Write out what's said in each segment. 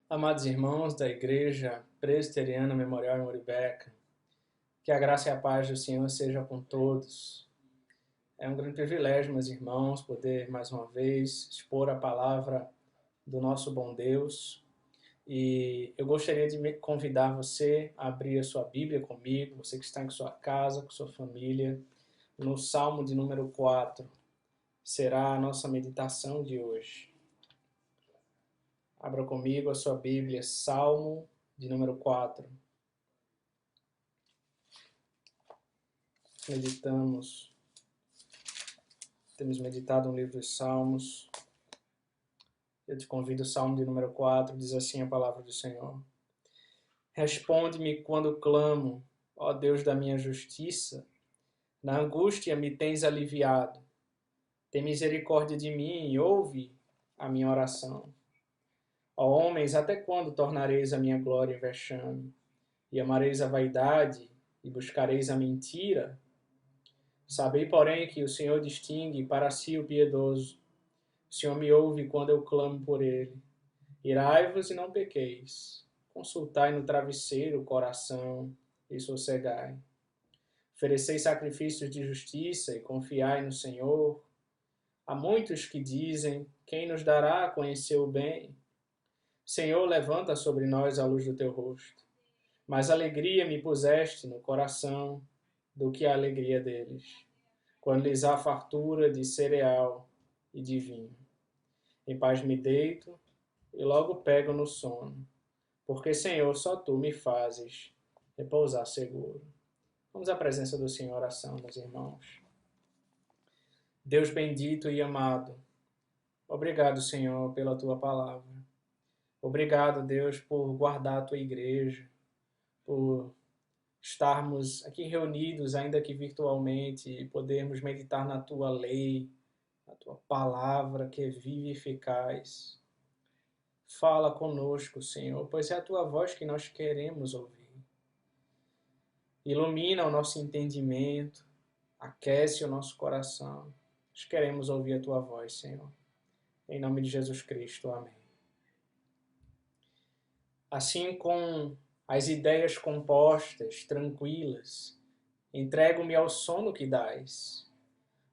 Amados irmãos da Igreja Presbiteriana Memorial em Moribeca, que a graça e a paz do Senhor seja com todos. É um grande privilégio, meus irmãos, poder mais uma vez expor a palavra do nosso bom Deus. E eu gostaria de convidar você a abrir a sua Bíblia comigo, você que está em sua casa, com sua família, no Salmo de número 4. Será a nossa meditação de hoje. Abra comigo a sua Bíblia, Salmo de número 4. Temos meditado no livro dos Salmos. Eu te convido, o Salmo de número 4, diz assim a palavra do Senhor. Responde-me quando clamo, ó Deus da minha justiça. Na angústia me tens aliviado. Tem misericórdia de mim e ouve a minha oração. Ó homens, até quando tornareis a minha glória em vexame? E amareis a vaidade e buscareis a mentira? Sabei, porém, que o Senhor distingue para si o piedoso. O Senhor me ouve quando eu clamo por ele. Irai-vos e não pequeis. Consultai no travesseiro o coração e sossegai. Ofereceis sacrifícios de justiça e confiai no Senhor. Há muitos que dizem, quem nos dará a conhecer o bem? Senhor, levanta sobre nós a luz do teu rosto. Mais alegria me puseste no coração do que a alegria deles, quando lhes há fartura de cereal e de vinho. Em paz me deito e logo pego no sono, porque, Senhor, só Tu me fazes repousar seguro. Vamos à presença do Senhor, oração, meus irmãos. Deus bendito e amado, obrigado, Senhor, pela Tua palavra. Obrigado, Deus, por guardar a Tua igreja, por estarmos aqui reunidos, ainda que virtualmente, e podermos meditar na Tua lei, na Tua palavra que é viva e eficaz. Fala conosco, Senhor, pois é a Tua voz que nós queremos ouvir. Ilumina o nosso entendimento, aquece o nosso coração. Nós queremos ouvir a Tua voz, Senhor. Em nome de Jesus Cristo, amém. Assim com as ideias compostas, tranquilas, entrego-me ao sono que dás.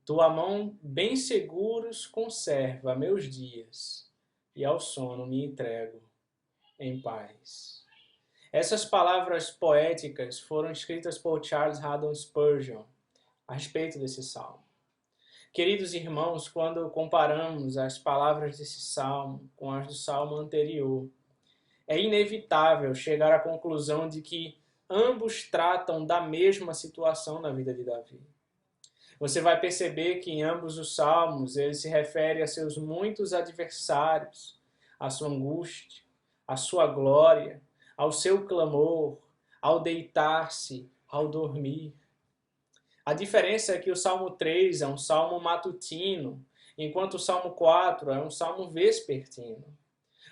Tua mão bem seguros conserva meus dias, e ao sono me entrego em paz. Essas palavras poéticas foram escritas por Charles Haddon Spurgeon a respeito desse salmo. Queridos irmãos, quando comparamos as palavras desse salmo com as do salmo anterior, é inevitável chegar à conclusão de que ambos tratam da mesma situação na vida de Davi. Você vai perceber que em ambos os salmos ele se refere a seus muitos adversários, à sua angústia, à sua glória, ao seu clamor, ao deitar-se, ao dormir. A diferença é que o Salmo 3 é um salmo matutino, enquanto o Salmo 4 é um salmo vespertino.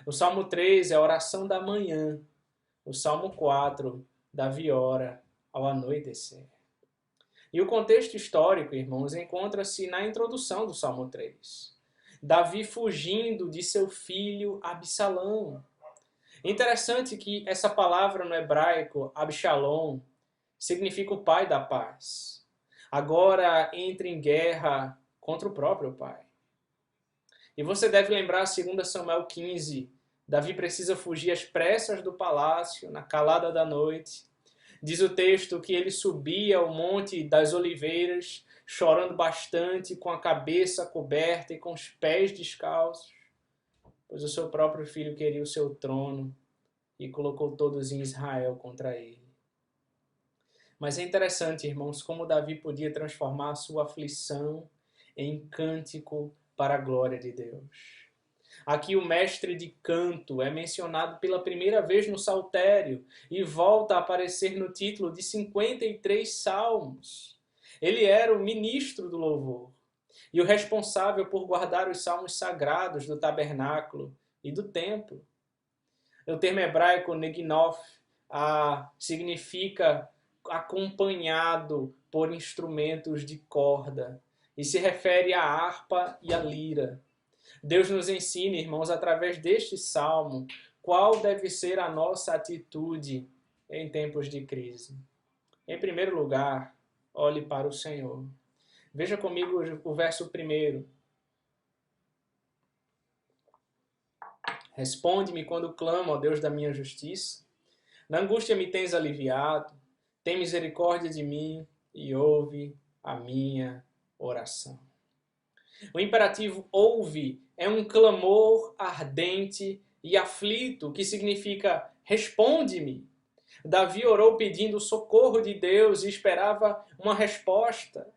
O Salmo 3 é a oração da manhã, o Salmo 4, Davi ora ao anoitecer. E o contexto histórico, irmãos, encontra-se na introdução do Salmo 3. Davi fugindo de seu filho Absalão. Interessante que essa palavra no hebraico, Absalom, significa o pai da paz. Agora entra em guerra contra o próprio pai. E você deve lembrar 2 Samuel 15. Davi precisa fugir às pressas do palácio, na calada da noite. Diz o texto que ele subia ao Monte das Oliveiras, chorando bastante, com a cabeça coberta e com os pés descalços, pois o seu próprio filho queria o seu trono e colocou todos em Israel contra ele. Mas é interessante, irmãos, como Davi podia transformar a sua aflição em cântico para a glória de Deus. Aqui o mestre de canto é mencionado pela primeira vez no Saltério e volta a aparecer no título de 53 salmos. Ele era o ministro do louvor e o responsável por guardar os salmos sagrados do tabernáculo e do templo. O termo hebraico neginof significa acompanhado por instrumentos de corda e se refere à harpa e à lira. Deus nos ensina, irmãos, através deste salmo, qual deve ser a nossa atitude em tempos de crise? Em primeiro lugar, olhe para o Senhor. Veja comigo o verso 1. Responde-me quando clamo, ó Deus da minha justiça. Na angústia me tens aliviado. Tem misericórdia de mim e ouve a minha oração. O imperativo ouve é um clamor ardente e aflito, que significa responde-me. Davi orou pedindo socorro de Deus e esperava uma resposta.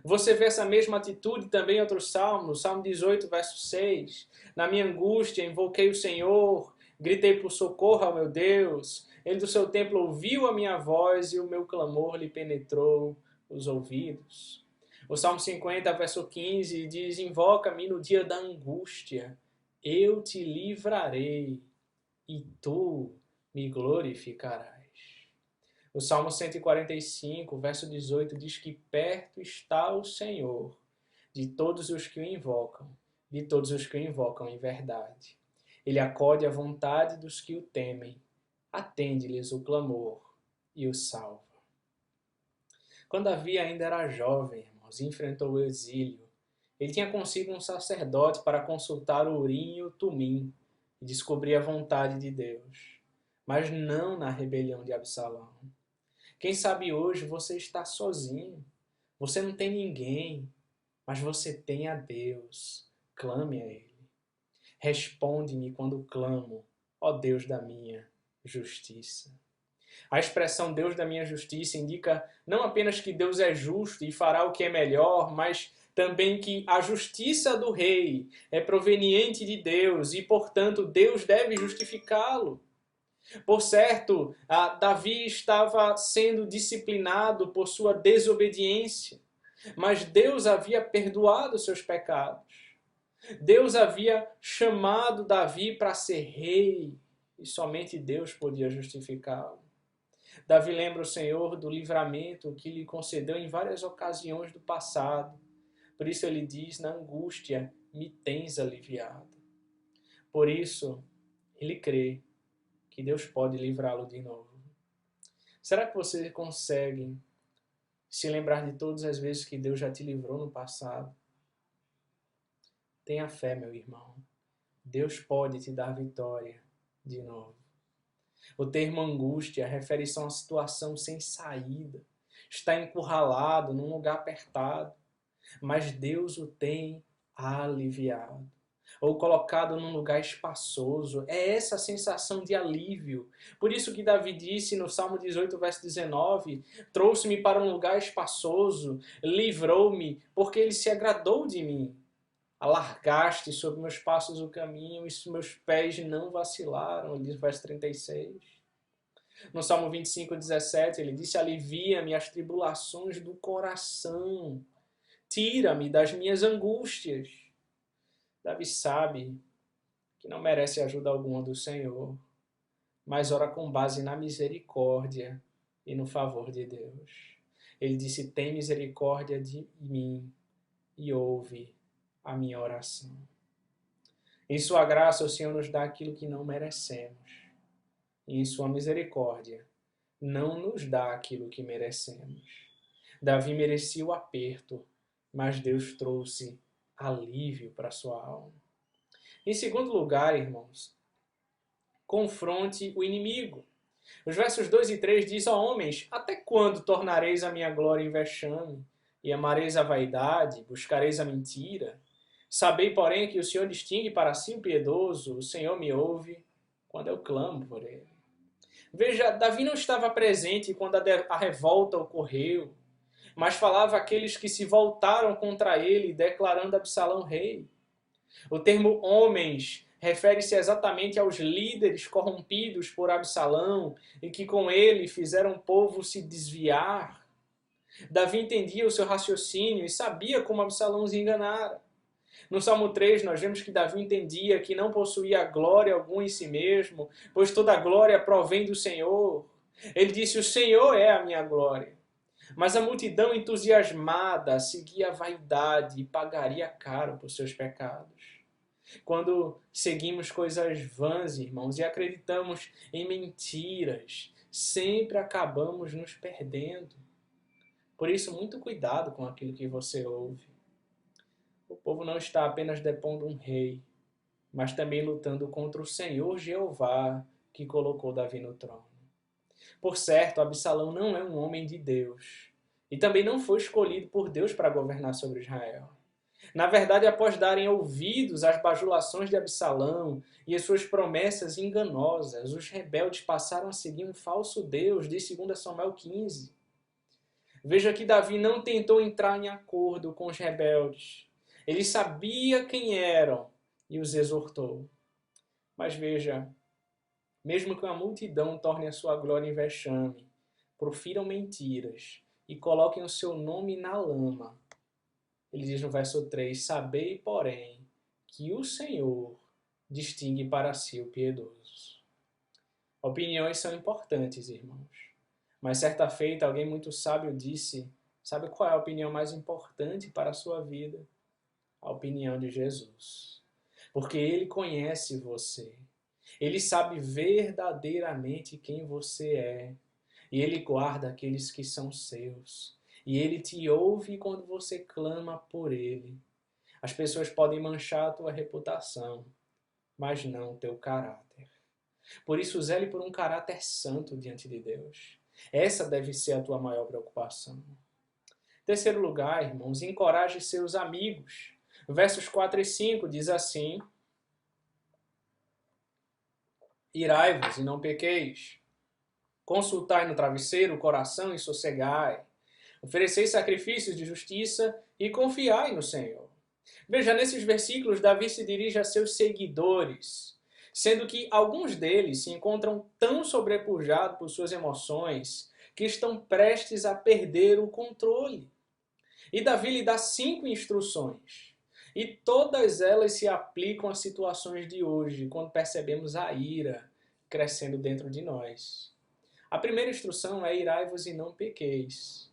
Você vê essa mesma atitude também em outros salmos, Salmo 18, verso 6. Na minha angústia invoquei o Senhor, gritei por socorro ao meu Deus. Ele do seu templo ouviu a minha voz e o meu clamor lhe penetrou os ouvidos. O Salmo 50, verso 15 diz: invoca-me no dia da angústia, eu te livrarei e tu me glorificarás. O Salmo 145, verso 18 diz que perto está o Senhor de todos os que o invocam, de todos os que o invocam em verdade. Ele acode à vontade dos que o temem, atende-lhes o clamor e o salva. Quando Davi ainda era jovem, irmãos, e enfrentou o exílio, ele tinha consigo um sacerdote para consultar o Urim e o Tumim e descobrir a vontade de Deus, mas não na rebelião de Absalão. Quem sabe hoje você está sozinho, você não tem ninguém, mas você tem a Deus. Clame a Ele. Responde-me quando clamo, ó Deus da minha justiça. A expressão Deus da minha justiça indica não apenas que Deus é justo e fará o que é melhor, mas também que a justiça do rei é proveniente de Deus e, portanto, Deus deve justificá-lo. Por certo, Davi estava sendo disciplinado por sua desobediência, mas Deus havia perdoado seus pecados. Deus havia chamado Davi para ser rei e somente Deus podia justificá-lo. Davi lembra o Senhor do livramento que lhe concedeu em várias ocasiões do passado. Por isso ele diz, na angústia me tens aliviado. Por isso ele crê que Deus pode livrá-lo de novo. Será que você consegue se lembrar de todas as vezes que Deus já te livrou no passado? Tenha fé, meu irmão. Deus pode te dar vitória de novo. O termo angústia refere-se a uma situação sem saída. Está encurralado num lugar apertado. Mas Deus o tem aliviado. Ou colocado num lugar espaçoso. É essa a sensação de alívio. Por isso que Davi disse no Salmo 18, verso 19, trouxe-me para um lugar espaçoso, livrou-me, porque ele se agradou de mim. Alargaste sobre meus passos o caminho e meus pés não vacilaram, ele diz no verso 36. No Salmo 25, 17, ele disse, alivia-me as tribulações do coração, tira-me das minhas angústias. Davi sabe que não merece ajuda alguma do Senhor, mas ora com base na misericórdia e no favor de Deus. Ele disse, tem misericórdia de mim e ouve a minha oração. Em sua graça, o Senhor nos dá aquilo que não merecemos. E em sua misericórdia, não nos dá aquilo que merecemos. Davi merecia o aperto, mas Deus trouxe alívio para sua alma. Em segundo lugar, irmãos, confronte o inimigo. Os versos 2 e 3 diz, ó homens, até quando tornareis a minha glória em vexame, e amareis a vaidade, buscareis a mentira? Sabei, porém, que o Senhor distingue para si o piedoso, o Senhor me ouve quando eu clamo por ele. Veja, Davi não estava presente quando a revolta ocorreu, mas falava aqueles que se voltaram contra ele, declarando Absalão rei. O termo homens refere-se exatamente aos líderes corrompidos por Absalão e que com ele fizeram o povo se desviar. Davi entendia o seu raciocínio e sabia como Absalão os enganara. No Salmo 3, nós vemos que Davi entendia que não possuía glória alguma em si mesmo, pois toda a glória provém do Senhor. Ele disse, o Senhor é a minha glória. Mas a multidão entusiasmada seguia a vaidade e pagaria caro por seus pecados. Quando seguimos coisas vãs, irmãos, e acreditamos em mentiras, sempre acabamos nos perdendo. Por isso, muito cuidado com aquilo que você ouve. O povo não está apenas depondo um rei, mas também lutando contra o Senhor Jeová, que colocou Davi no trono. Por certo, Absalão não é um homem de Deus, e também não foi escolhido por Deus para governar sobre Israel. Na verdade, após darem ouvidos às bajulações de Absalão e às suas promessas enganosas, os rebeldes passaram a seguir um falso Deus, de 2 Samuel 15. Veja que Davi não tentou entrar em acordo com os rebeldes. Ele sabia quem eram e os exortou. Mas veja, mesmo que uma multidão torne a sua glória em vexame, profiram mentiras e coloquem o seu nome na lama, ele diz no verso 3, sabei, porém, que o Senhor distingue para si o piedoso. Opiniões são importantes, irmãos. Mas certa feita, alguém muito sábio disse, sabe qual é a opinião mais importante para a sua vida? A opinião de Jesus. Porque Ele conhece você. Ele sabe verdadeiramente quem você é. E Ele guarda aqueles que são seus. E Ele te ouve quando você clama por Ele. As pessoas podem manchar a tua reputação, mas não o teu caráter. Por isso, zele por um caráter santo diante de Deus. Essa deve ser a tua maior preocupação. Terceiro lugar, irmãos, encoraje seus amigos. Versos 4 e 5 diz assim, irai-vos e não pequeis. Consultai no travesseiro o coração e sossegai. Ofereceis sacrifícios de justiça e confiai no Senhor. Veja, nesses versículos, Davi se dirige a seus seguidores, sendo que alguns deles se encontram tão sobrepujados por suas emoções que estão prestes a perder o controle. E Davi lhe dá 5 instruções. E todas elas se aplicam às situações de hoje, quando percebemos a ira crescendo dentro de nós. A primeira instrução é irai-vos e não pequeis.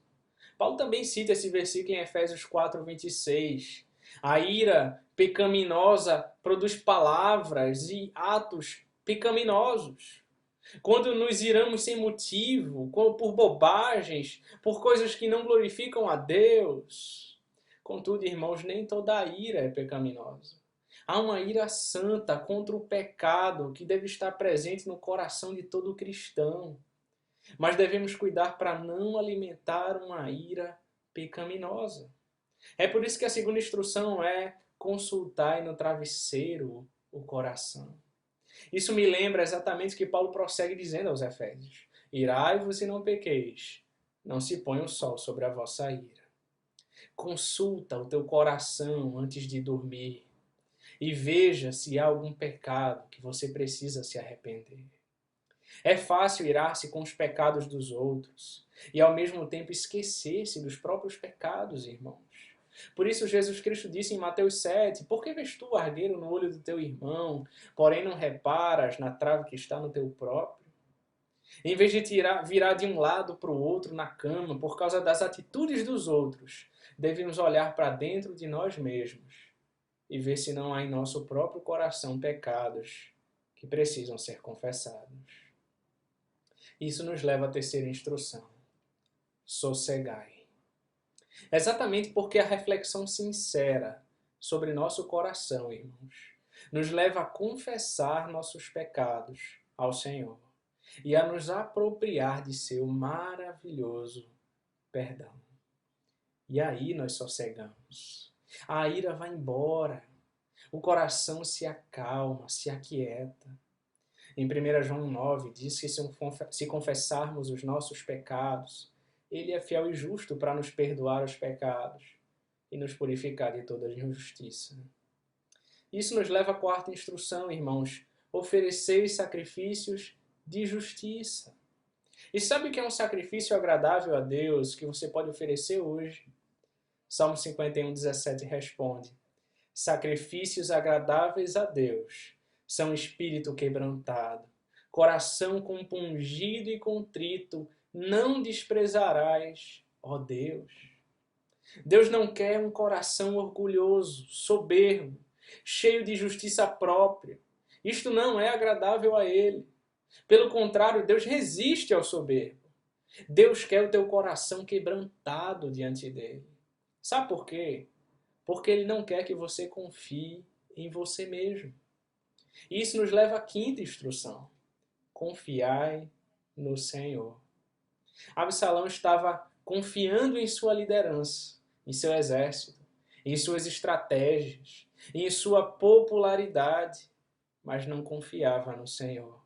Paulo também cita esse versículo em Efésios 4, 26. A ira pecaminosa produz palavras e atos pecaminosos. Quando nos iramos sem motivo, por bobagens, por coisas que não glorificam a Deus. Contudo, irmãos, nem toda ira é pecaminosa. Há uma ira santa contra o pecado que deve estar presente no coração de todo cristão. Mas devemos cuidar para não alimentar uma ira pecaminosa. É por isso que a segunda instrução é consultai no travesseiro o coração. Isso me lembra exatamente o que Paulo prossegue dizendo aos Efésios. Irai-vos e não pequeis, não se ponha o sol sobre a vossa ira. Consulta o teu coração antes de dormir e veja se há algum pecado que você precisa se arrepender. É fácil irar-se com os pecados dos outros e ao mesmo tempo esquecer-se dos próprios pecados, irmãos. Por isso Jesus Cristo disse em Mateus 7, por que vês tu o argueiro no olho do teu irmão, porém não reparas na trave que está no teu próprio? Em vez de virar de um lado para o outro na cama por causa das atitudes dos outros, devemos olhar para dentro de nós mesmos e ver se não há em nosso próprio coração pecados que precisam ser confessados. Isso nos leva à terceira instrução. Sossegai. Exatamente porque a reflexão sincera sobre nosso coração, irmãos, nos leva a confessar nossos pecados ao Senhor e a nos apropriar de seu maravilhoso perdão. E aí nós sossegamos. A ira vai embora. O coração se acalma, se aquieta. Em 1 João 9 diz que se confessarmos os nossos pecados, Ele é fiel e justo para nos perdoar os pecados e nos purificar de toda injustiça. Isso nos leva à quarta instrução, irmãos. Ofereceis sacrifícios de justiça. E sabe o que é um sacrifício agradável a Deus que você pode oferecer hoje? Salmo 51, 17 responde: sacrifícios agradáveis a Deus são espírito quebrantado, coração compungido e contrito, não desprezarás, ó Deus. Deus não quer um coração orgulhoso, soberbo. cheio de justiça própria. Isto não é agradável a ele. Pelo contrário, Deus resiste ao soberbo. Deus quer o teu coração quebrantado diante dele. Sabe por quê? Porque ele não quer que você confie em você mesmo. E isso nos leva à quinta instrução. Confiai no Senhor. Absalão estava confiando em sua liderança, em seu exército, em suas estratégias, em sua popularidade, mas não confiava no Senhor.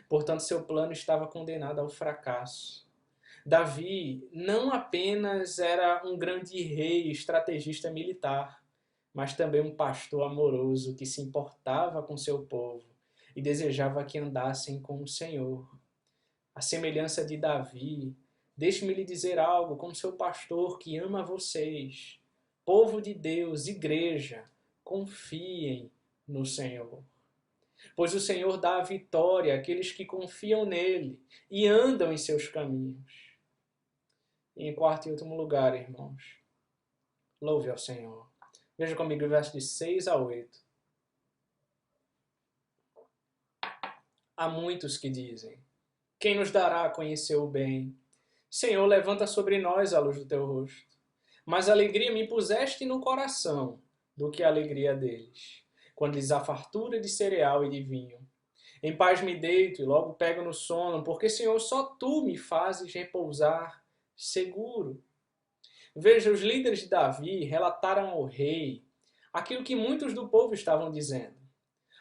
Portanto, seu plano estava condenado ao fracasso. Davi não apenas era um grande rei, estrategista militar, mas também um pastor amoroso que se importava com seu povo e desejava que andassem com o Senhor. A semelhança de Davi, deixe-me lhe dizer algo como seu pastor que ama vocês. Povo de Deus, igreja, confiem no Senhor. Pois o Senhor dá a vitória àqueles que confiam nele e andam em seus caminhos. E em quarto e último lugar, irmãos, louve ao Senhor. Veja comigo o verso de 6 a 8. Há muitos que dizem: quem nos dará a conhecer o bem? Senhor, levanta sobre nós a luz do teu rosto. Mais alegria me puseste no coração do que a alegria deles, quando lhes há fartura de cereal e de vinho. Em paz me deito e logo pego no sono, porque, Senhor, só tu me fazes repousar seguro. Veja, os líderes de Davi relataram ao rei aquilo que muitos do povo estavam dizendo.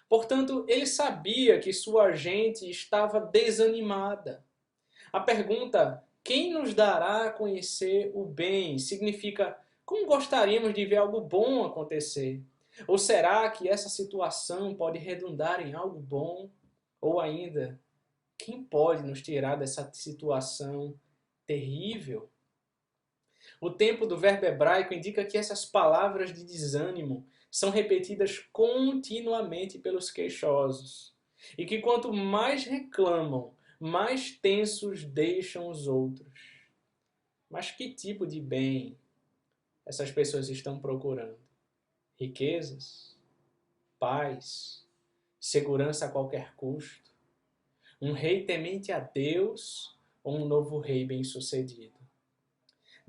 Portanto, ele sabia que sua gente estava desanimada. A pergunta, quem nos dará a conhecer o bem, significa como gostaríamos de ver algo bom acontecer? Ou será que essa situação pode redundar em algo bom? Ou ainda, quem pode nos tirar dessa situação terrível? O tempo do verbo hebraico indica que essas palavras de desânimo são repetidas continuamente pelos queixosos. E que quanto mais reclamam, mais tensos deixam os outros. Mas que tipo de bem essas pessoas estão procurando? Riquezas? Paz? Segurança a qualquer custo? Um rei temente a Deus ou um novo rei bem-sucedido?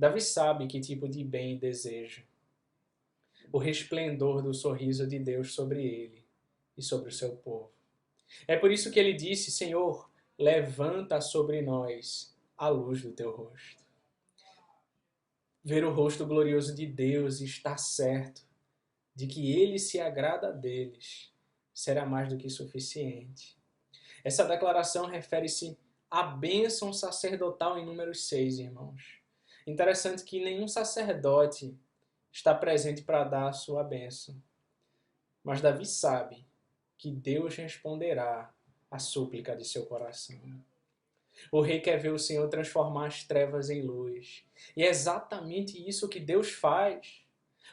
Davi sabe que tipo de bem deseja. O resplendor do sorriso de Deus sobre ele e sobre o seu povo. É por isso que ele disse: Senhor, levanta sobre nós a luz do teu rosto. Ver o rosto glorioso de Deus e estar certo de que ele se agrada deles será mais do que suficiente. Essa declaração refere-se à bênção sacerdotal em Números 6, irmãos. Interessante que nenhum sacerdote está presente para dar a sua bênção. Mas Davi sabe que Deus responderá à súplica de seu coração. O rei quer ver o Senhor transformar as trevas em luz. E é exatamente isso que Deus faz.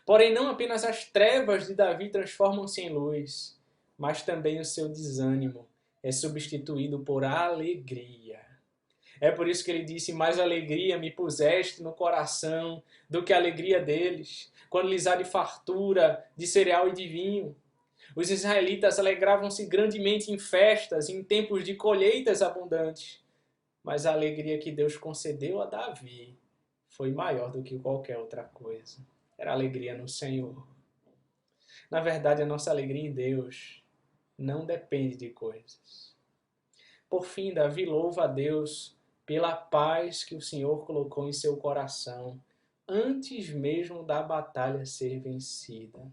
Porém, não apenas as trevas de Davi transformam-se em luz, mas também o seu desânimo é substituído por alegria. É por isso que ele disse: mais alegria me puseste no coração do que a alegria deles, quando lhes há de fartura de cereal e de vinho. Os israelitas alegravam-se grandemente em festas, em tempos de colheitas abundantes. Mas a alegria que Deus concedeu a Davi foi maior do que qualquer outra coisa. Era a alegria no Senhor. Na verdade, a nossa alegria em Deus não depende de coisas. Por fim, Davi louva a Deus pela paz que o Senhor colocou em seu coração, antes mesmo da batalha ser vencida.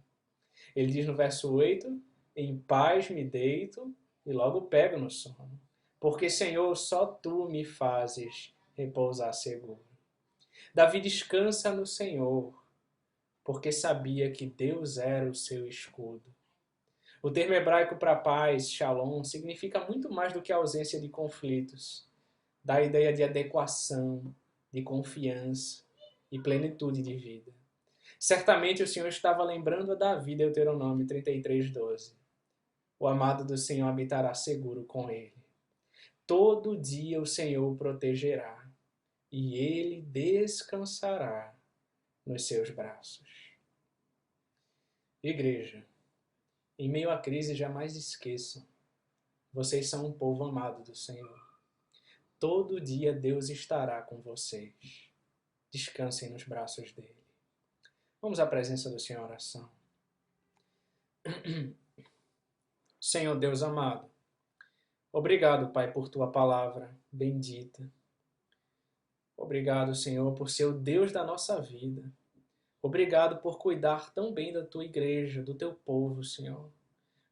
Ele diz no verso 8, em paz me deito e logo pego no sono. Porque, Senhor, só Tu me fazes repousar seguro. Davi descansa no Senhor, porque sabia que Deus era o seu escudo. O termo hebraico para paz, shalom, significa muito mais do que a ausência de conflitos. Dá a ideia de adequação, de confiança e plenitude de vida. Certamente o Senhor estava lembrando a Davi, Deuteronômio 33:12. O amado do Senhor habitará seguro com ele. Todo dia o Senhor o protegerá, e ele descansará nos seus braços. Igreja, Em meio à crise, jamais esqueçam, vocês são um povo amado do Senhor. Todo dia Deus estará com vocês. Descansem nos braços dele. Vamos à presença do Senhor em oração. Senhor Deus amado, obrigado, Pai, por tua palavra bendita. Obrigado, Senhor, por ser o Deus da nossa vida. Obrigado por cuidar tão bem da tua igreja, do teu povo, Senhor.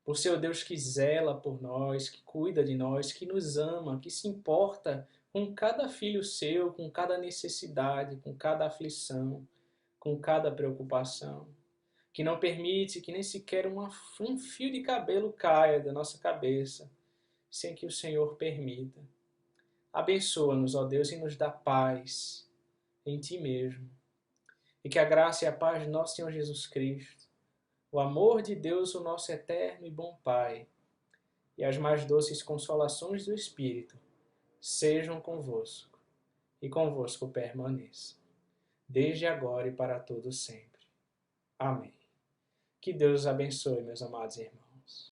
Por ser o Deus que zela por nós, que cuida de nós, que nos ama, que se importa com cada filho seu, com cada necessidade, com cada aflição, com cada preocupação. Que não permite que nem sequer um fio de cabelo caia da nossa cabeça, sem que o Senhor permita. Abençoa-nos, ó Deus, e nos dá paz em Ti mesmo. E que a graça e a paz de nosso Senhor Jesus Cristo, o amor de Deus, o nosso eterno e bom Pai, e as mais doces consolações do Espírito, sejam convosco, e convosco permaneçam, desde agora e para todo sempre. Amém. Que Deus os abençoe, meus amados irmãos.